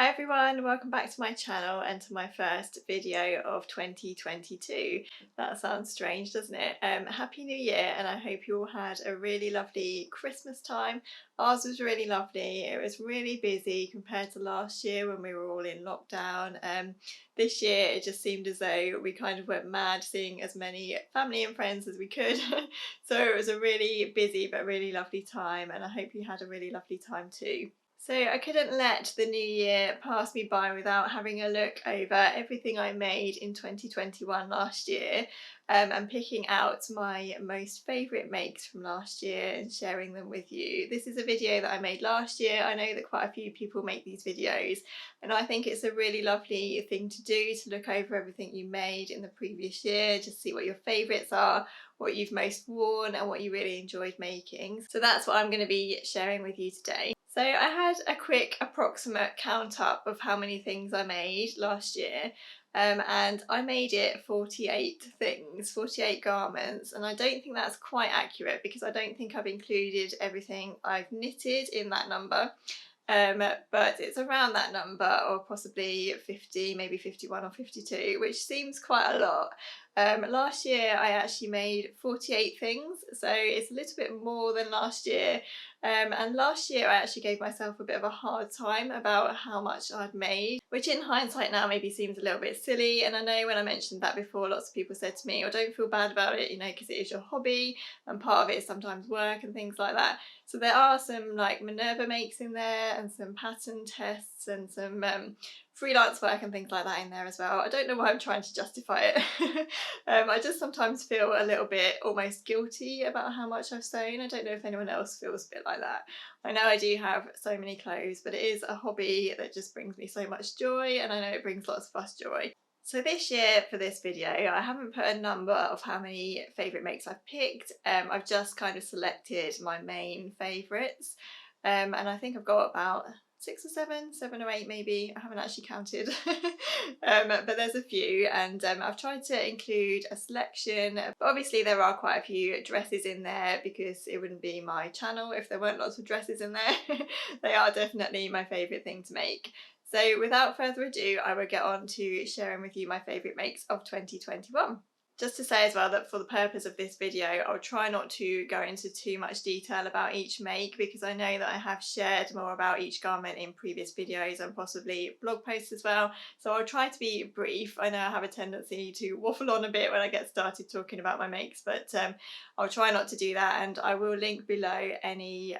Hi everyone, welcome back to my channel and to my first video of 2022. That sounds strange, doesn't it? Happy New Year, and I hope you all had a really lovely Christmas time. Ours was really lovely. It was really busy compared to last year when we were all in lockdown. This year it just seemed as though we kind of went mad seeing as many family and friends as we could. So it was a really busy but really lovely time, and I hope you had a really lovely time too. So I couldn't let the new year pass me by without having a look over everything I made in 2021 last year, and picking out my most favourite makes from last year and sharing them with you. This is a video that I made last year. I know that quite a few people make these videos, and I think it's a really lovely thing to do, to look over everything you made in the previous year, just see what your favourites are, what you've most worn and what you really enjoyed making. So that's what I'm going to be sharing with you today. So I had a quick approximate count up of how many things I made last year, and I made it 48 things, 48 garments, and I don't think that's quite accurate because I don't think I've included everything I've knitted in that number. But it's around that number, or possibly 50, maybe 51 or 52, which seems quite a lot. Last year I actually made 48 things, so it's a little bit more than last year. And last year I actually gave myself a bit of a hard time about how much I'd made, which in hindsight now maybe seems a little bit silly. And I know when I mentioned that before, lots of people said to me, "Oh, don't feel bad about it, you know, because it is your hobby and part of it is sometimes work and things like that." So there are some like Minerva makes in there and some pattern tests and some freelance work and things like that in there as well. I don't know why I'm trying to justify it. I just sometimes feel a little bit almost guilty about how much I've sewn. I don't know if anyone else feels a bit like that. I know I do have so many clothes, but it is a hobby that just brings me so much joy, and I know it brings lots of us joy. So this year for this video, I haven't put a number of how many favourite makes I've picked. I've just kind of selected my main favourites, and I think I've got about 6 or 7 or 8 maybe. I haven't actually counted, but there's a few, and I've tried to include a selection. But obviously there are quite a few dresses in there because it wouldn't be my channel if there weren't lots of dresses in there. They are definitely my favourite thing to make. So without further ado, I will get on to sharing with you my favourite makes of 2021. Just to say as well that for the purpose of this video, I'll try not to go into too much detail about each make, because I know that I have shared more about each garment in previous videos and possibly blog posts as well. So I'll try to be brief. I know I have a tendency to waffle on a bit when I get started talking about my makes, but I'll try not to do that, and I will link below any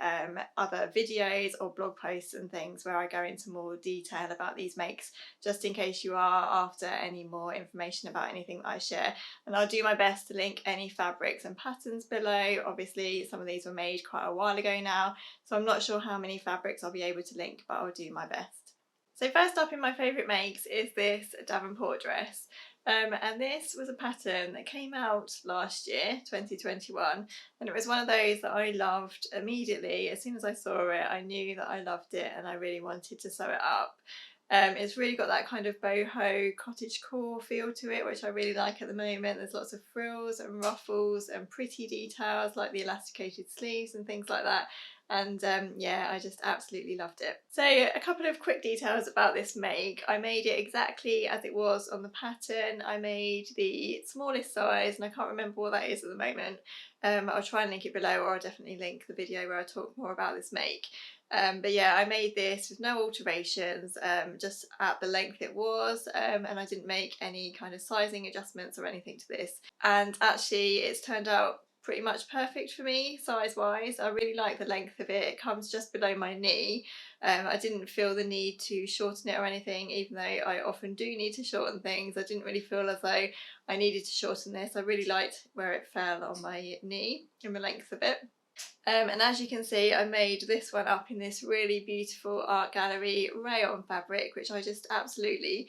other videos or blog posts and things where I go into more detail about these makes, just in case you are after any more information about anything that I share. And I'll do my best to link any fabrics and patterns below. Obviously some of these were made quite a while ago now, so I'm not sure how many fabrics I'll be able to link, but I'll do my best. So first up in my favourite makes is this Davenport dress. And this was a pattern that came out last year, 2021, and it was one of those that I loved immediately. As soon as I saw it, I knew that I loved it and I really wanted to sew it up. It's really got that kind of boho cottagecore feel to it, which I really like at the moment. There's lots of frills and ruffles and pretty details like the elasticated sleeves and things like that. And yeah, I just absolutely loved it. So a couple of quick details about this make. I made it exactly as it was on the pattern. I made the smallest size, and I can't remember what that is at the moment. I'll try and link it below, or I'll definitely link the video where I talk more about this make. But yeah, I made this with no alterations, just at the length it was, and I didn't make any kind of sizing adjustments or anything to this. And actually it's turned out pretty much perfect for me size wise. I really like the length of it. It comes just below my knee. I didn't feel the need to shorten it or anything, even though I often do need to shorten things. I didn't really feel as though I needed to shorten this. I really liked where it fell on my knee and the length of it. And as you can see, I made this one up in this really beautiful art gallery rayon fabric, which I just absolutely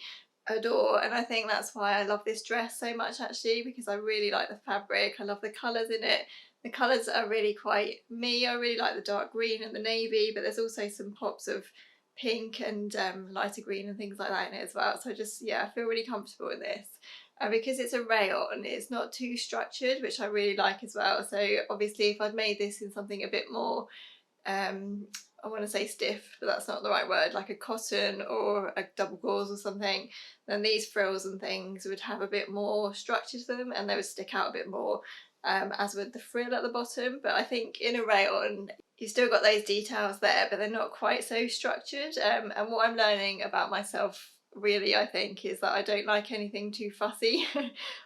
adore. And I think that's why I love this dress so much, actually, because I really like the fabric. I love the colours in it. The colours are really quite me. I really like the dark green and the navy, but there's also some pops of pink and lighter green and things like that in it as well. So just, yeah, I feel really comfortable in this. And because it's a rayon, it's not too structured, which I really like as well. So obviously if I'd made this in something a bit more I want to say stiff, but that's not the right word, like a cotton or a double gauze or something, then these frills and things would have a bit more structure to them and they would stick out a bit more, as with the frill at the bottom. But I think in a rayon you've still got those details there, but they're not quite so structured. And what I'm learning about myself really, I think, is that I don't like anything too fussy.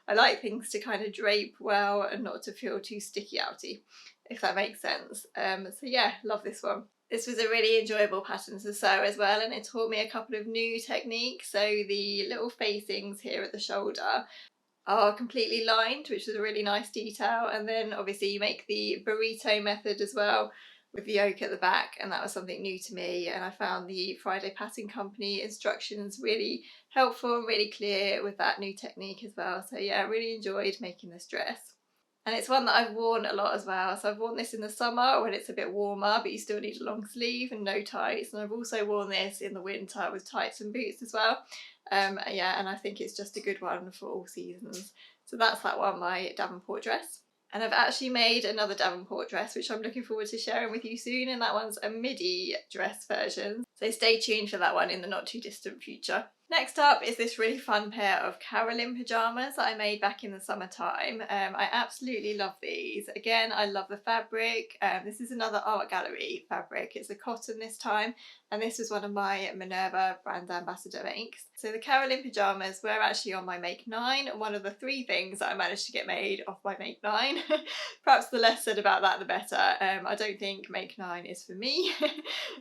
I like things to kind of drape well and not to feel too sticky outy, if that makes sense. So yeah, love this one. This was a really enjoyable pattern to sew as well, and it taught me a couple of new techniques. So the little facings here at the shoulder are completely lined, which is a really nice detail, and then obviously you make the burrito method as well with the yoke at the back, and that was something new to me, and I found the Friday Pattern Company instructions really helpful and really clear with that new technique as well. So yeah, I really enjoyed making this dress. And it's one that I've worn a lot as well. So I've worn this in the summer when it's a bit warmer, but you still need a long sleeve and no tights. And I've also worn this in the winter with tights and boots as well. Yeah, and I think it's just a good one for all seasons. So that's that one, my Davenport dress. And I've actually made another Davenport dress, which I'm looking forward to sharing with you soon. And that one's a midi dress version. So stay tuned for that one in the not too distant future. Next up is this really fun pair of Carolyn pyjamas that I made back in the summertime. I absolutely love these. Again, I love the fabric. This is another art gallery fabric. It's a cotton this time, and this was one of my Minerva brand ambassador makes. So the Carolyn pyjamas were actually on my make 9, one of the 3 things that I managed to get made off my make 9. Perhaps the less said about that the better. I don't think make 9 is for me.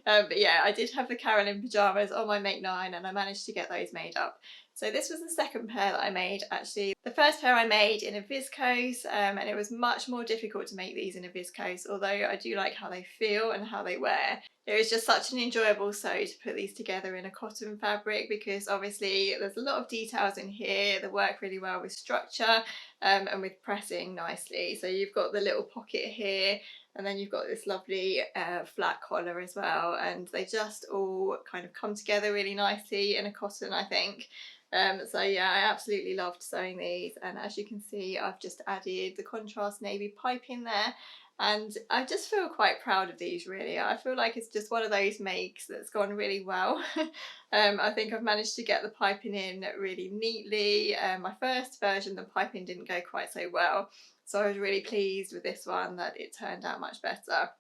But yeah, I did have the Carolyn pyjamas on my make 9 and I managed to get those made up. So this was the second pair that I made actually. The first pair I made in a viscose, and it was much more difficult to make these in a viscose, although I do like how they feel and how they wear. It was just such an enjoyable sew to put these together in a cotton fabric, because obviously there's a lot of details in here that work really well with structure, and with pressing nicely. So you've got the little pocket here, and then you've got this lovely flat collar as well, and they just all kind of come together really nicely in a cotton, I think. So yeah, I absolutely loved sewing these, and as you can see I've just added the contrast navy piping there, and I just feel quite proud of these really. I feel like it's just one of those makes that's gone really well. I think I've managed to get the piping in really neatly. My first version the piping didn't go quite so well, so I was really pleased with this one that it turned out much better.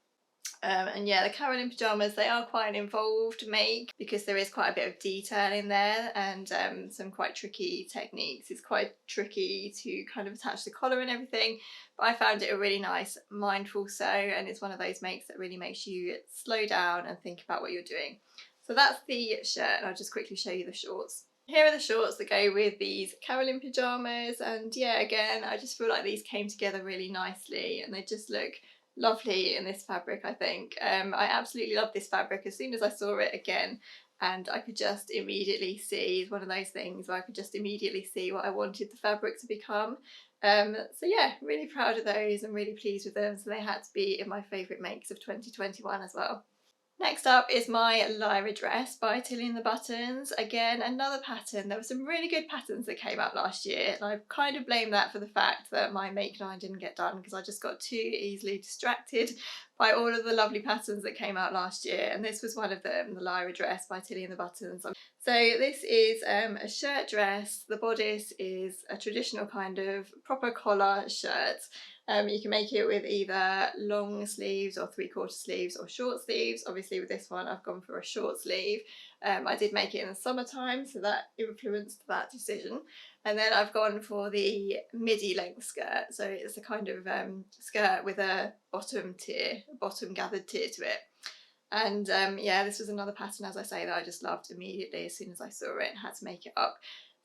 And yeah, the Carolyn pyjamas, they are quite an involved make because there is quite a bit of detail in there, and some quite tricky techniques. It's quite tricky to kind of attach the collar and everything, but I found it a really nice mindful sew, and it's one of those makes that really makes you slow down and think about what you're doing. So that's the shirt, and I'll just quickly show you the shorts. Here are the shorts that go with these Carolyn pyjamas, and yeah, again, I just feel like these came together really nicely and they just look lovely in this fabric, I think. I absolutely love this fabric. As soon as I saw it again, and I could just immediately see, it's one of those things where I could just immediately see what I wanted the fabric to become. So yeah, really proud of those and really pleased with them. So they had to be in my favourite makes of 2021 as well. Next up is my Lyra Dress by Tilly and the Buttons. Again, another pattern. There were some really good patterns that came out last year, and I kind of blame that for the fact that my make 9 didn't get done, because I just got too easily distracted by all of the lovely patterns that came out last year, and this was one of them, the Lyra Dress by Tilly and the Buttons. So this is a shirt dress. The bodice is a traditional kind of proper collar shirt. You can make it with either long sleeves or 3/4 sleeves or short sleeves. Obviously with this one I've gone for a short sleeve. I did make it in the summertime, so that influenced that decision. And then I've gone for the midi length skirt. So it's a kind of skirt with a bottom gathered tier to it. And yeah, this was another pattern, as I say, that I just loved immediately as soon as I saw it and had to make it up.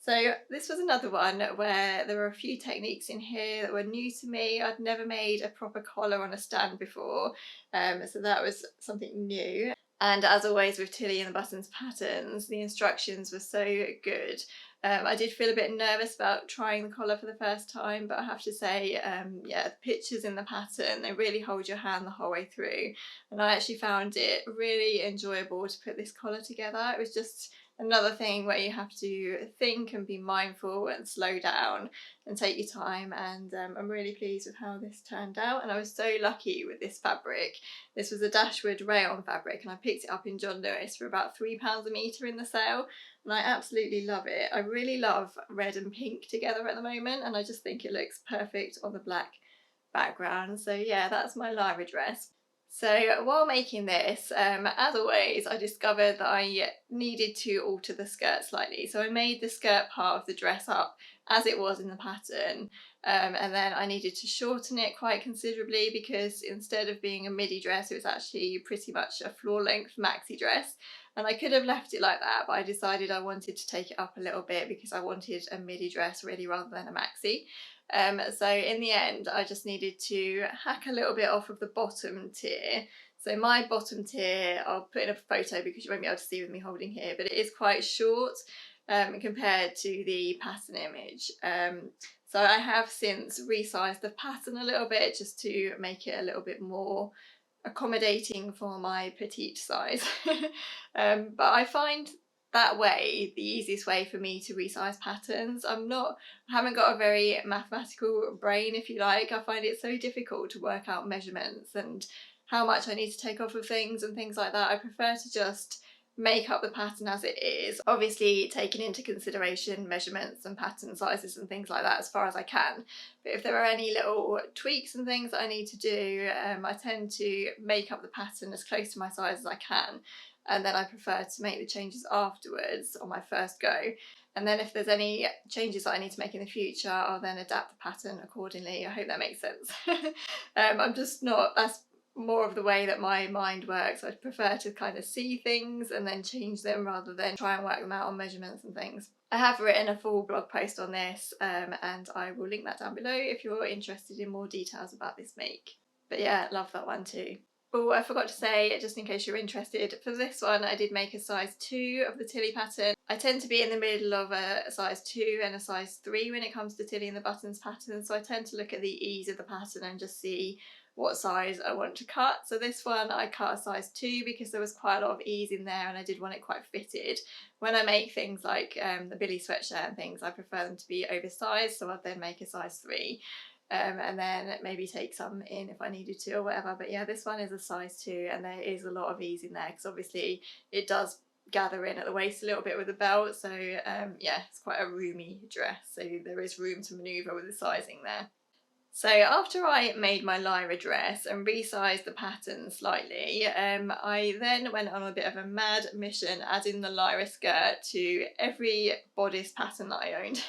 So this was another one where there were a few techniques in here that were new to me. I'd never made a proper collar on a stand before, so that was something new. And as always with Tilly and the Buttons patterns, the instructions were so good. I did feel a bit nervous about trying the collar for the first time, but I have to say, yeah, the pictures in the pattern, they really hold your hand the whole way through. And I actually found it really enjoyable to put this collar together. It was just another thing where you have to think and be mindful and slow down and take your time, and I'm really pleased with how this turned out, and I was so lucky with this fabric. This was a Dashwood rayon fabric and I picked it up in John Lewis for about £3 a metre in the sale, and I absolutely love it. I really love red and pink together at the moment, and I just think it looks perfect on the black background. So yeah, that's my Lyra dress. So while making this, as always, I discovered that I needed to alter the skirt slightly. So I made the skirt part of the dress up as it was in the pattern, and then I needed to shorten it quite considerably, because instead of being a midi dress, it was actually pretty much a floor length maxi dress. And I could have left it like that, but I decided I wanted to take it up a little bit because I wanted a midi dress really rather than a maxi. So in the end, I just needed to hack a little bit off of the bottom tier. So my bottom tier, I'll put in a photo because you won't be able to see with me holding here, but it is quite short compared to the pattern image. So I have since resized the pattern a little bit just to make it a little bit more accommodating for my petite size. But I find that way the easiest way for me to resize patterns. I haven't got a very mathematical brain, if you like. I find it so difficult to work out measurements and how much I need to take off of things and things like that. I prefer to just make up the pattern as it is, obviously taking into consideration measurements and pattern sizes and things like that as far as I can. But if there are any little tweaks and things that I need to do, I tend to make up the pattern as close to my size as I can, and then I prefer to make the changes afterwards on my first go. And then if there's any changes that I need to make in the future, I'll then adapt the pattern accordingly. I hope that makes sense. I'm just not, that's more of the way that my mind works. I prefer to kind of see things and then change them rather than try and work them out on measurements and things. I have written a full blog post on this, and I will link that down below if you're interested in more details about this make. But yeah, love that one too. Oh, I forgot to say, just in case you're interested, for this one I did make a size 2 of the Tilly pattern. I tend to be in the middle of a size 2 and a size 3 when it comes to Tilly and the buttons pattern, so I tend to look at the ease of the pattern and just see what size I want to cut. So this one I cut a size 2 because there was quite a lot of ease in there and I did want it quite fitted. When I make things like the Billy sweatshirt and things, I prefer them to be oversized, so I'd then make a size 3. And then maybe take some in if I needed to or whatever. But yeah, this one is a size 2 and there is a lot of ease in there because obviously it does gather in at the waist a little bit with the belt. So yeah, it's quite a roomy dress, so there is room to manoeuvre with the sizing there. So after I made my Lyra dress and resized the pattern slightly, I then went on a bit of a mad mission adding the Lyra skirt to every bodice pattern that I owned.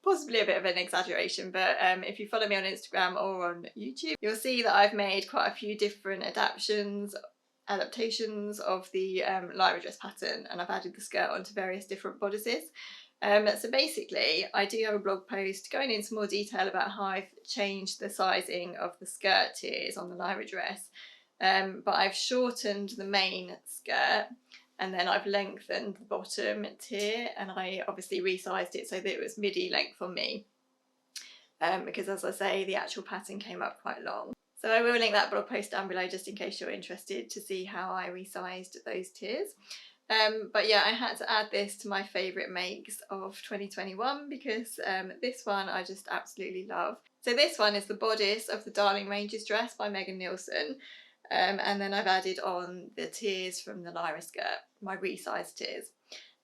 Possibly a bit of an exaggeration, but if you follow me on Instagram or on YouTube, you'll see that I've made quite a few different adaptations of the Lyra dress pattern, and I've added the skirt onto various different bodices. So basically, I do have a blog post going into more detail about how I've changed the sizing of the skirt tiers on the Lyra dress, but I've shortened the main skirt and then I've lengthened the bottom tier, and I obviously resized it so that it was midi length on me, because as I say, the actual pattern came up quite long. So I will link that blog post down below just in case you're interested to see how I resized those tiers. But yeah, I had to add this to my favourite makes of 2021 because this one I just absolutely love. So this one is the bodice of the Darling Ranges dress by Megan Nielsen, and then I've added on the tiers from the Lyra skirt, my resized tiers,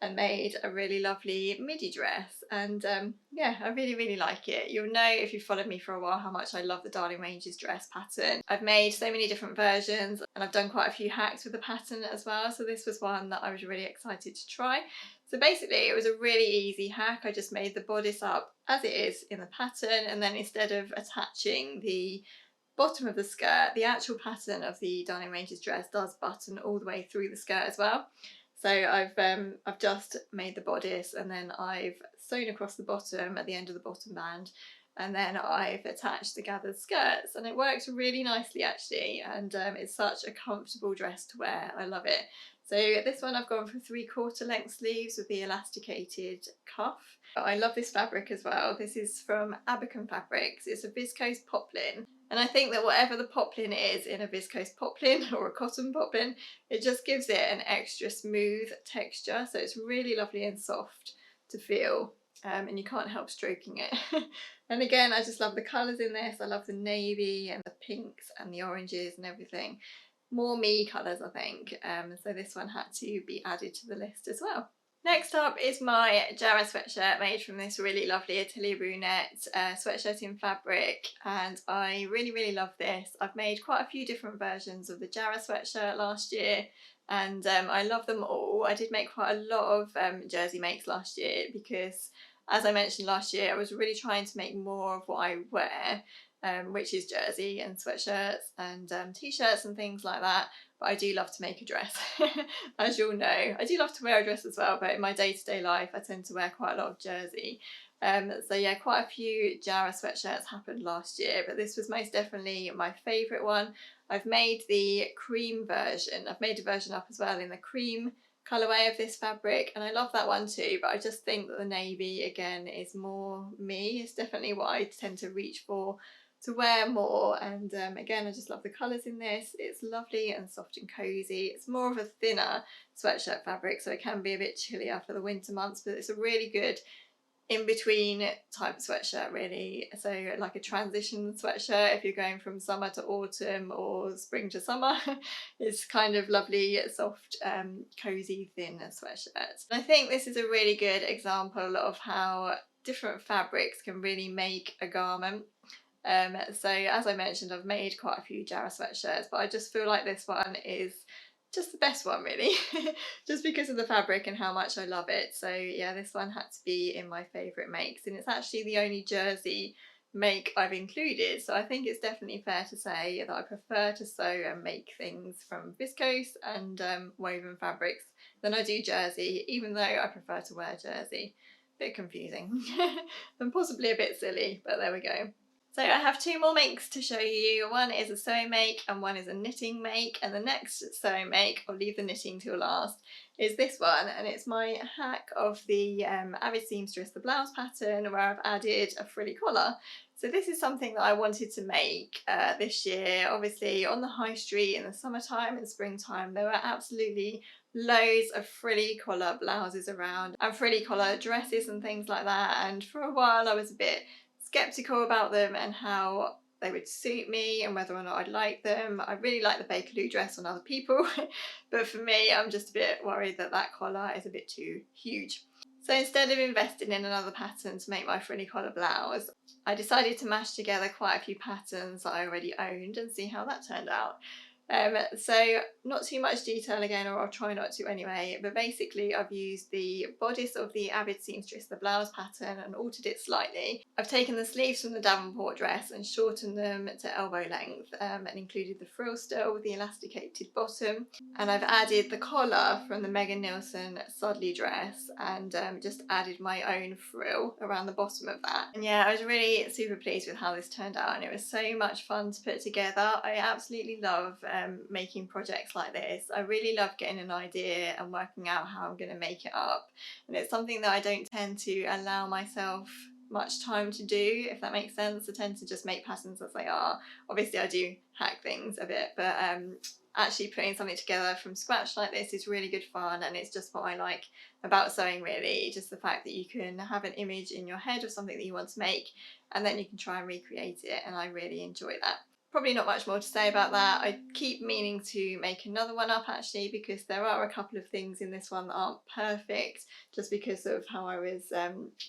and made a really lovely midi dress. And yeah, I really like it. You'll know if you've followed me for a while how much I love the Darling Ranges dress pattern. I've made so many different versions and I've done quite a few hacks with the pattern as well, so this was one that I was really excited to try. So basically it was a really easy hack. I just made the bodice up as it is in the pattern, and then instead of attaching the bottom of the skirt, the actual pattern of the Darling Ranges dress does button all the way through the skirt as well. So I've just made the bodice and then I've sewn across the bottom at the end of the bottom band, and then I've attached the gathered skirts, and it works really nicely actually, and it's such a comfortable dress to wear. I love it. So this one I've gone for 3/4 length sleeves with the elasticated cuff. I love this fabric as well. This is from Abercon Fabrics. It's a viscose poplin. And I think that whatever the poplin is in a viscose poplin or a cotton poplin, it just gives it an extra smooth texture. So it's really lovely and soft to feel, and you can't help stroking it. And again, I just love the colours in this. I love the navy and the pinks and the oranges and everything. More me colours, I think. So this one had to be added to the list as well. Next up is my Jarrah sweatshirt, made from this really lovely Atelier Brunette sweatshirt in fabric, and I really love this. I've made quite a few different versions of the Jarrah sweatshirt last year, and I love them all. I did make quite a lot of jersey makes last year because, as I mentioned last year, I was really trying to make more of what I wear, which is jersey and sweatshirts and t-shirts and things like that. But I do love to make a dress, as you'll know. I do love to wear a dress as well, but in my day-to-day life I tend to wear quite a lot of jersey. So yeah, quite a few Jarrah sweatshirts happened last year, but this was most definitely my favourite one. I've made the cream version. I've made a version up as well in the cream colourway of this fabric, and I love that one too, but I just think that the navy again is more me. It's definitely what I tend to reach for to wear more, and again, I just love the colours in this. It's lovely and soft and cosy. It's more of a thinner sweatshirt fabric, so it can be a bit chillier for the winter months, but it's a really good in-between type of sweatshirt, really. So like a transition sweatshirt if you're going from summer to autumn or spring to summer. It's kind of lovely, soft, cosy, thin sweatshirt. And I think this is a really good example of how different fabrics can really make a garment. So as I mentioned, I've made quite a few Jarrah sweatshirts, but I just feel like this one is just the best one, really. Just because of the fabric and how much I love it. So yeah, this one had to be in my favourite makes, and it's actually the only jersey make I've included, so I think it's definitely fair to say that I prefer to sew and make things from viscose and woven fabrics than I do jersey, even though I prefer to wear jersey. Bit confusing and possibly a bit silly, but there we go. So I have two more makes to show you. One is a sewing make and one is a knitting make, and the next sewing make, I'll leave the knitting till last, is this one, and it's my hack of the Avid Seamstress, the blouse pattern, where I've added a frilly collar. So this is something that I wanted to make this year. Obviously on the high street in the summertime and springtime there were absolutely loads of frilly collar blouses around and frilly collar dresses and things like that, and for a while I was a bit skeptical about them and how they would suit me and whether or not I'd like them. I really like the Bakerloo dress on other people, but for me I'm just a bit worried that that collar is a bit too huge. So instead of investing in another pattern to make my frilly collar blouse, I decided to mash together quite a few patterns that I already owned and see how that turned out. So not too much detail again, or I'll try not to anyway, but basically I've used the bodice of the Avid Seamstress, the blouse pattern, and altered it slightly. I've taken the sleeves from the Davenport dress and shortened them to elbow length, and included the frill still with the elasticated bottom, and I've added the collar from the Megan Nielsen Sudley dress and just added my own frill around the bottom of that. And yeah, I was really super pleased with how this turned out, and it was so much fun to put together. I absolutely love making projects like this. I really love getting an idea and working out how I'm going to make it up, and it's something that I don't tend to allow myself much time to do, if that makes sense. I tend to just make patterns as they are. Obviously I do hack things a bit, but actually putting something together from scratch like this is really good fun, and it's just what I like about sewing, really. Just the fact that you can have an image in your head of something that you want to make and then you can try and recreate it, and I really enjoy that. Probably not much more to say about that. I keep meaning to make another one up actually, because there are a couple of things in this one that aren't perfect just because of how I was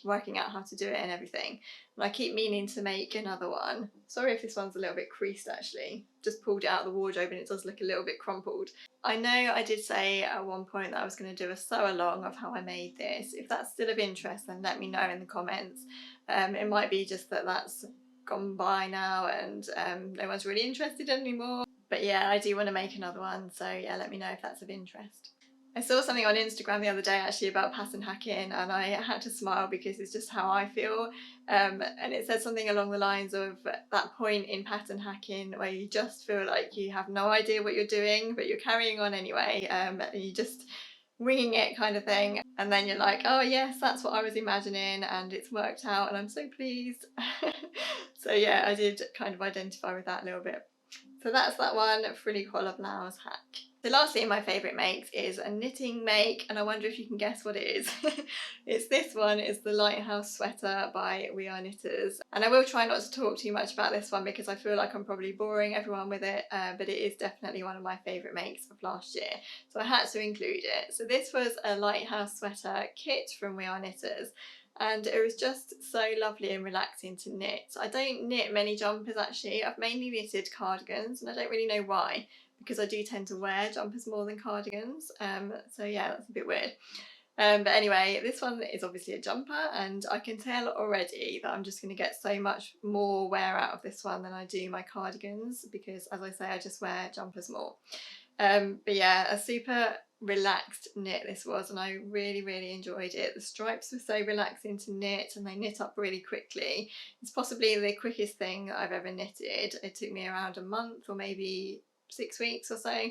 working out how to do it and everything. And I keep meaning to make another one. Sorry if this one's a little bit creased actually. Just pulled it out of the wardrobe and it does look a little bit crumpled. I know I did say at one point that I was going to do a sew along of how I made this. If that's still of interest, then let me know in the comments. It might be just that that's gone by now and no one's really interested anymore, but yeah, I do want to make another one, so yeah, let me know if that's of interest. I saw something on Instagram the other day actually about pattern hacking, and I had to smile because it's just how I feel, and it said something along the lines of that point in pattern hacking where you just feel like you have no idea what you're doing but you're carrying on anyway, and you just winging it kind of thing. and then you're like, oh yes, that's what I was imagining, and it's worked out, and I'm so pleased. So yeah, I did kind of identify with that a little bit. So that's that one, frilly collar blouse hack. So lastly, my favourite makes is a knitting make, and I wonder if you can guess what it is. It's this one, it's the Lighthouse Sweater by We Are Knitters. And I will try not to talk too much about this one because I feel like I'm probably boring everyone with it, but it is definitely one of my favourite makes of last year. So I had to include it. So this was a Lighthouse Sweater kit from We Are Knitters. And it was just so lovely and relaxing to knit. I don't knit many jumpers actually. I've mainly knitted cardigans, and I don't really know why, because I do tend to wear jumpers more than cardigans. So yeah, that's a bit weird. But anyway, this one is obviously a jumper, and I can tell already that I'm just going to get so much more wear out of this one than I do my cardigans, because as I say, I just wear jumpers more. But yeah, a super relaxed knit this was, and I really enjoyed it. The stripes were so relaxing to knit, and they knit up really quickly. It's possibly the quickest thing that I've ever knitted. It took me around a month or maybe 6 weeks or so.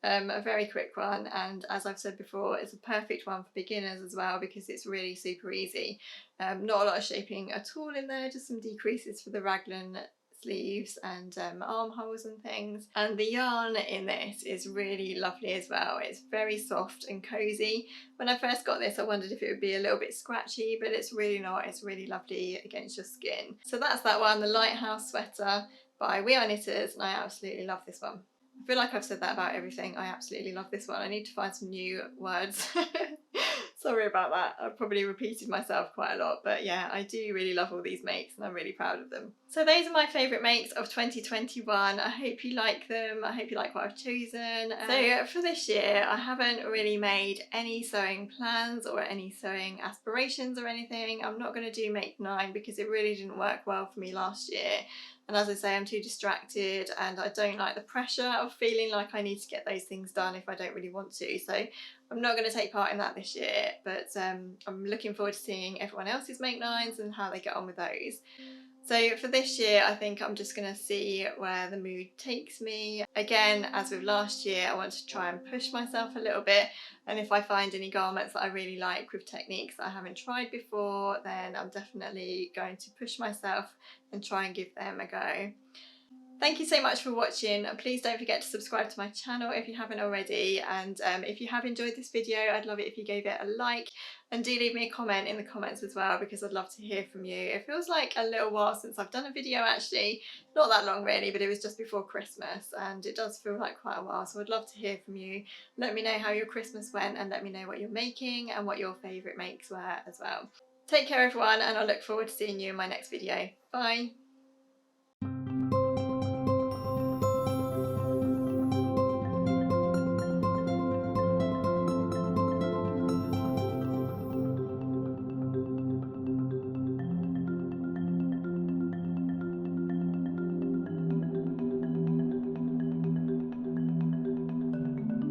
A very quick one, and as I've said before, it's a perfect one for beginners as well because it's really super easy. Not a lot of shaping at all in there, just some decreases for the raglan sleeves and armholes and things. And the yarn in this is really lovely as well. It's very soft and cozy. When I first got this, I wondered if it would be a little bit scratchy, but it's really not. It's really lovely against your skin. So that's that one, the Lighthouse Sweater by We Are Knitters, and I absolutely love this one. I feel like I've said that about everything. I absolutely love this one. I need to find some new words. Sorry about that. I've probably repeated myself quite a lot, but yeah, I do really love all these makes and I'm really proud of them. So those are my favourite makes of 2021. I hope you like them. I hope you like what I've chosen. So for this year, I haven't really made any sewing plans or any sewing aspirations or anything. I'm not going to do make 9 because it really didn't work well for me last year. And as I say, I'm too distracted and I don't like the pressure of feeling like I need to get those things done if I don't really want to. So I'm not going to take part in that this year, but I'm looking forward to seeing everyone else's make 9s and how they get on with those. So for this year, I think I'm just going to see where the mood takes me. Again, as with last year, I want to try and push myself a little bit. And if I find any garments that I really like with techniques that I haven't tried before, then I'm definitely going to push myself and try and give them a go. Thank you so much for watching. Please don't forget to subscribe to my channel if you haven't already, and if you have enjoyed this video, I'd love it if you gave it a like, and do leave me a comment in the comments as well because I'd love to hear from you. It feels like a little while since I've done a video actually, not that long really, but it was just before Christmas and it does feel like quite a while, so I'd love to hear from you. Let me know how your Christmas went and let me know what you're making and what your favourite makes were as well. Take care everyone, and I look forward to seeing you in my next video. Bye!